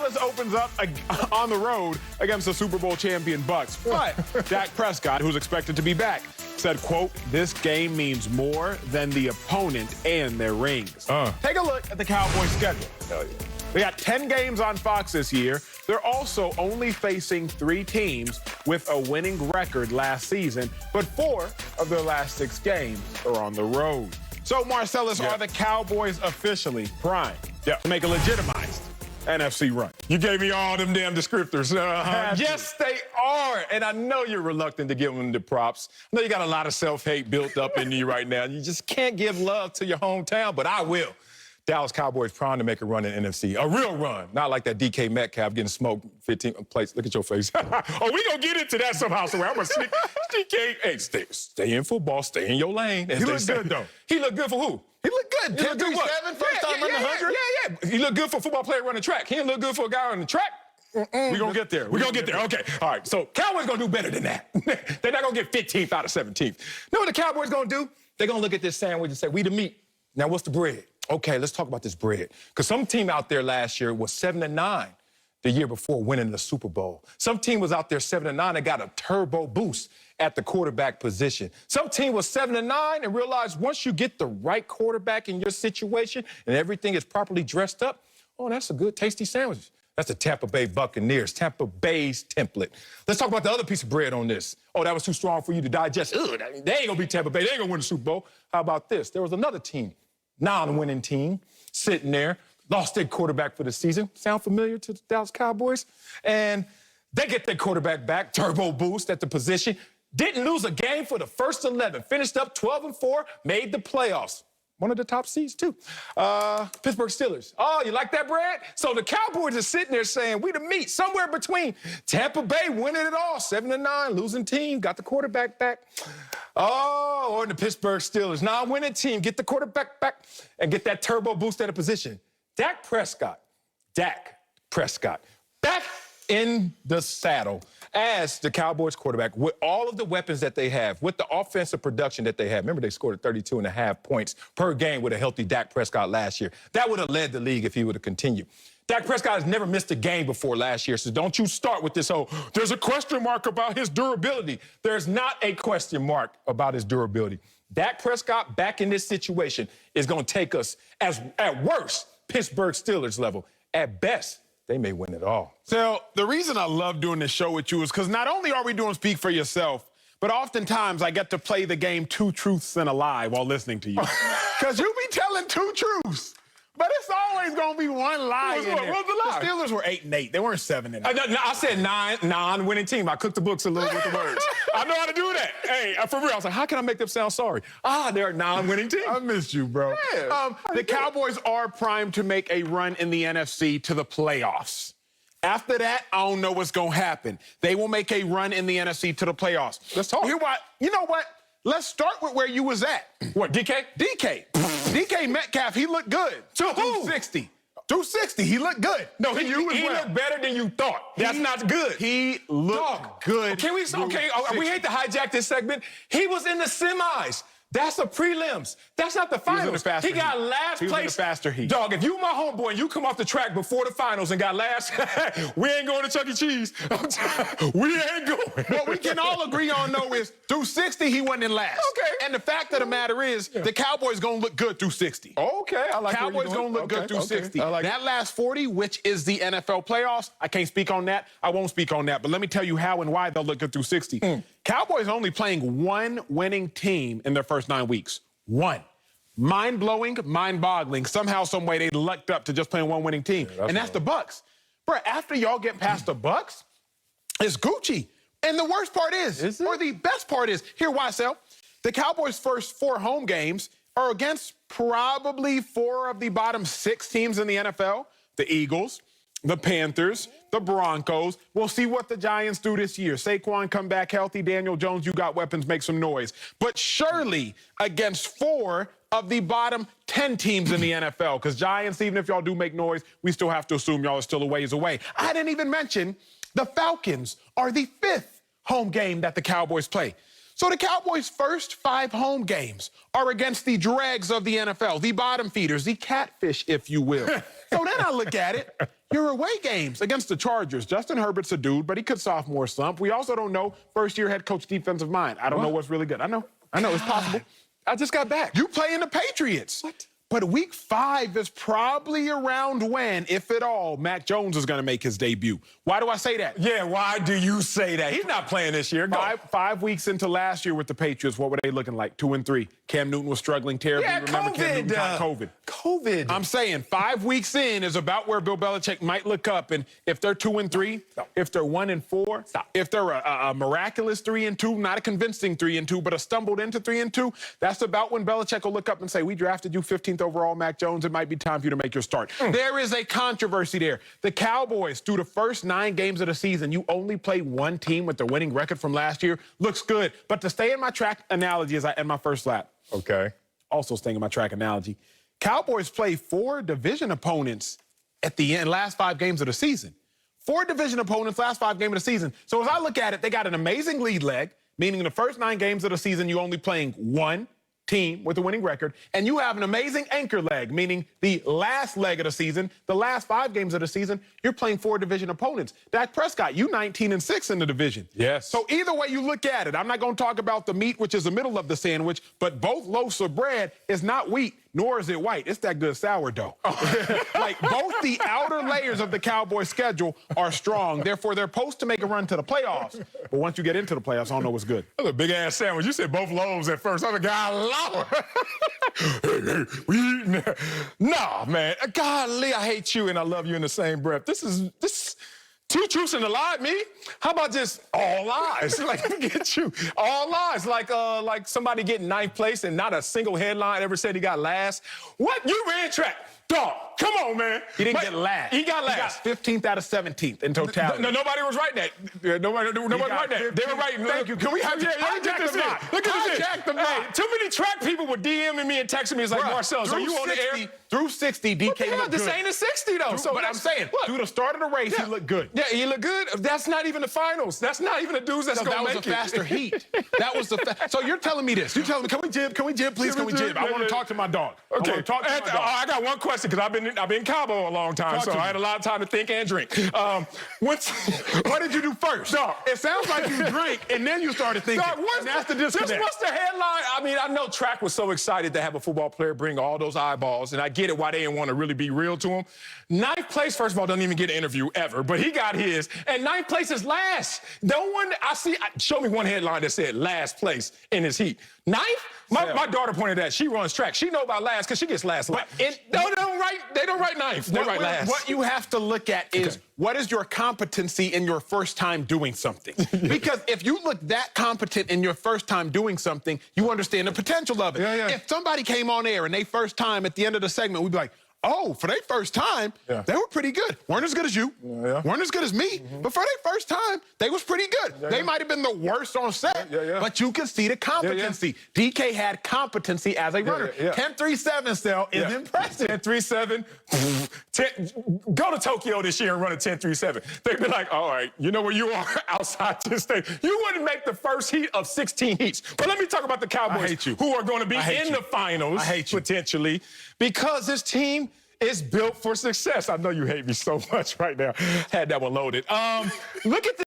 Marcellus opens up on the road against the Super Bowl champion Bucs. But Dak Prescott, who's expected to be back, said, quote, "This game means more than the opponent and their rings." Take a look at the Cowboys' schedule. They got 10 games on Fox this year. They're also only facing 3 teams with a winning record last season, but 4 of their last 6 games are on the road. So, Marcellus, are the Cowboys officially primed to make a legitimized NFC run? You gave me all them damn descriptors. Yes, they are. And I know you're reluctant to give them the props. I know you got a lot of self-hate built up in you right now. You just can't give love to your hometown, but I will. Dallas Cowboys primed to make a run in NFC. A real run. Not like that DK Metcalf getting smoked 15 plays. Look at your face. Oh, we gonna get into that somehow, somewhere. I'm gonna sneak. DK, hey, stay in football. Stay in your lane. He looked good, though. He looked good for who? He looked good. 10-3-7, first time running 100. Yeah. He looked good for a football player running track. He didn't look good for a guy on the track. We're gonna get there. We're gonna get there. Okay. All right. So Cowboys gonna do better than that. They're not gonna get 15th out of 17th. You know what the Cowboys gonna do? They're gonna look at this sandwich and say, "We the meat. Now what's the bread?" Okay, let's talk about this bread. Because some team out there last year was 7-9 the year before winning the Super Bowl. Some team was out there 7-9 and got a turbo boost at the quarterback position. Some team was 7-9 and realized once you get the right quarterback in your situation and everything is properly dressed up, oh, that's a good, tasty sandwich. That's the Tampa Bay Buccaneers, Tampa Bay's template. Let's talk about the other piece of bread on this. Oh, that was too strong for you to digest. Ugh, they ain't gonna be Tampa Bay. They ain't gonna win the Super Bowl. How about this? There was another team, non-winning team, sitting there, lost their quarterback for the season. Sound familiar to the Dallas Cowboys? And they get their quarterback back, turbo boost at the position. Didn't lose a game for the first 11. Finished up 12-4, made the playoffs. One of the top seeds, too. Pittsburgh Steelers. Oh, you like that, Brad? So the Cowboys are sitting there saying, we the meat, somewhere between Tampa Bay winning it all, 7-9, losing team, got the quarterback back. Oh, or the Pittsburgh Steelers, non-winning team, get the quarterback back and get that turbo boost at a position. Dak Prescott, back in the saddle as the Cowboys quarterback with all of the weapons that they have, with the offensive production that they have. Remember, they scored 32.5 points per game with a healthy Dak Prescott last year. That would have led the league if he would have continued. Dak Prescott has never missed a game before last year, so don't you start with this whole, there's a question mark about his durability. There's not a question mark about his durability. Dak Prescott back in this situation is going to take us, as at worst, Pittsburgh Steelers level. At best, they may win it all. So the reason I love doing this show with you is because not only are we doing Speak for Yourself, but oftentimes I get to play the game 2 Truths and a Lie while listening to you. Because you be telling 2 truths. But it's always going to be one lie in there. What's the lie? The Steelers were 8-8. They weren't 7-8. I said 9, non-winning team. I cooked the books a little with the words. I know how to do that. Hey, for real, I was like, how can I make them sound sorry? They're a non-winning team. I missed you, bro. Yeah. The Cowboys are primed to make a run in the NFC to the playoffs. After that, I don't know what's going to happen. They will make a run in the NFC to the playoffs. Let's talk. You know what? Let's start with where you was at. What, DK? DK Metcalf, he looked good. 260. 260, he looked good. No, he looked better than you thought. That's not good. He looked good. Can we, we hate to hijack this segment. He was in the semis. That's the prelims. That's not the finals. He got last place. He was in the faster heat. Dog, if you my homeboy and you come off the track before the finals and got last, we ain't going to Chuck E. Cheese. We ain't going. What we can all agree on, though, is through 60, he wasn't in last. Okay. And the fact of the matter is, the Cowboys going to look good through 60. Okay, I like Cowboys going to look good through 60. I like that last 40, which is the NFL playoffs, I can't speak on that. I won't speak on that. But let me tell you how and why they'll look good through 60. Cowboys only playing one winning team in their first 9 weeks. One. Mind-blowing, mind-boggling. Somehow, some way, they lucked up to just playing one winning team. Yeah, that's the Bucs. Bro, after y'all get past the Bucs, it's Gucci. And the worst part is or the best part is, here, YSL, the Cowboys' first 4 home games are against probably 4 of the bottom 6 teams in the NFL. The Eagles, the Panthers, the Broncos. We'll see what the Giants do this year. Saquon come back healthy. Daniel Jones, you got weapons, make some noise. But surely against 4 of the bottom 10 teams in the NFL, because Giants, even if y'all do make noise, we still have to assume y'all are still a ways away. I didn't even mention the Falcons are the 5th home game that the Cowboys play. So the Cowboys' first 5 home games are against the dregs of the NFL, the bottom feeders, the catfish, if you will. So then I look at it, your away games against the Chargers. Justin Herbert's a dude, but he could sophomore slump. We also don't know first-year head coach defensive mind. I don't know what's really good. I know, it's possible. I just got back. You play in the Patriots. What? But week 5 is probably around when, if at all, Mac Jones is going to make his debut. Why do I say that? Yeah, why do you say that? He's not playing this year. Go. 5 weeks into last year with the Patriots, what were they looking like? 2-3. Cam Newton was struggling terribly. Yeah, Remember COVID. Cam Newton got COVID. COVID. I'm saying 5 weeks in is about where Bill Belichick might look up, and if they're 2-3, if they're 1-4, if they're a miraculous 3-2, not a convincing 3-2, but a stumbled into 3-2, that's about when Belichick will look up and say, "We drafted you 15th overall, Mac Jones. It might be time for you to make your start." There is a controversy there. The Cowboys, through the first 9 games of the season, you only play one team with the winning record from last year. Looks good, but to stay in my track analogy as I end my first lap. Okay. Also staying in my track analogy. Cowboys play 4 division opponents at the end, last 5 games of the season. 4 division opponents, last 5 games of the season. So as I look at it, they got an amazing lead leg, meaning in the first 9 games of the season, you're only playing one team with a winning record, and you have an amazing anchor leg, meaning the last leg of the season, the last 5 games of the season, you're playing 4 division opponents. Dak Prescott, you 19-6 in the division. Yes. So either way you look at it, I'm not going to talk about the meat, which is the middle of the sandwich, but both loaves of bread is not wheat, nor is it white. It's that good sourdough. Like, both the outer layers of the Cowboys schedule are strong. Therefore, they're supposed to make a run to the playoffs. But once you get into the playoffs, I don't know what's good. That's a big-ass sandwich. You said both loaves at first. I was like, God, Lord. We eating. Nah, man. Golly, I hate you and I love you in the same breath. This is 2 truths and a lie, me. How about just all lies? Like, get you all lies. Like somebody getting 9th place and not a single headline ever said he got last. What? You ran track. Dog, come on, man. He didn't get last. He got last. He got 15th out of 17th in totality. No, nobody was writing that. Nobody was writing that. They were writing. Thank you. Can we hijack this in? Look at this. Hey, too many track people were DMing me and texting me. It's like, Marcel, are you on the air? Through 60, DK looked good. This ain't a 60, though. But I'm saying, through the start of the race, he looked good. Yeah, he looked good. That's not even the finals. That's not even the dudes that's going to make it. That was a faster heat. That was the So you're telling me this. You're telling me, can we jib? Can we jib, please? Can we jib? I want to talk to my dog. Okay. I want to talk to my dog. I got one question, because I've been in Cabo a long time, so I had a lot of time to think and drink. What did you do first? Dog. It sounds like you drank, and then you started thinking. Dog, and that's the disconnect. What's the headline? I mean, I know Track was so excited to have a football player bring all those eyeballs, and I get it why they didn't want to really be real to him. 9th place, first of all, doesn't even get an interview ever, but he got his. And 9th place is last. No one, show me one headline that said last place in his heat. 9th? My daughter pointed that. She runs track. She know about last because she gets last. But they don't write 9th. They write last. What you have to look at is what is your competency in your first time doing something? Because if you look that competent in your first time doing something, you understand the potential of it. If somebody came on air and they first time at the end of the segment, we'd be like, oh, for their first time, they were pretty good. Weren't as good as you, weren't as good as me, but for their first time, they was pretty good. They might have been the worst on set, but you can see the competency. DK had competency as a runner. 10.37 still is impressive. 10.37, go to Tokyo this year and run a 10.37. They'd be like, all right, you know where you are outside this state. You wouldn't make the first heat of 16 heats. But let me talk about the Cowboys, who are going to be in the finals, potentially, because this team is built for success. I know you hate me so much right now. Had that one loaded. Look at this.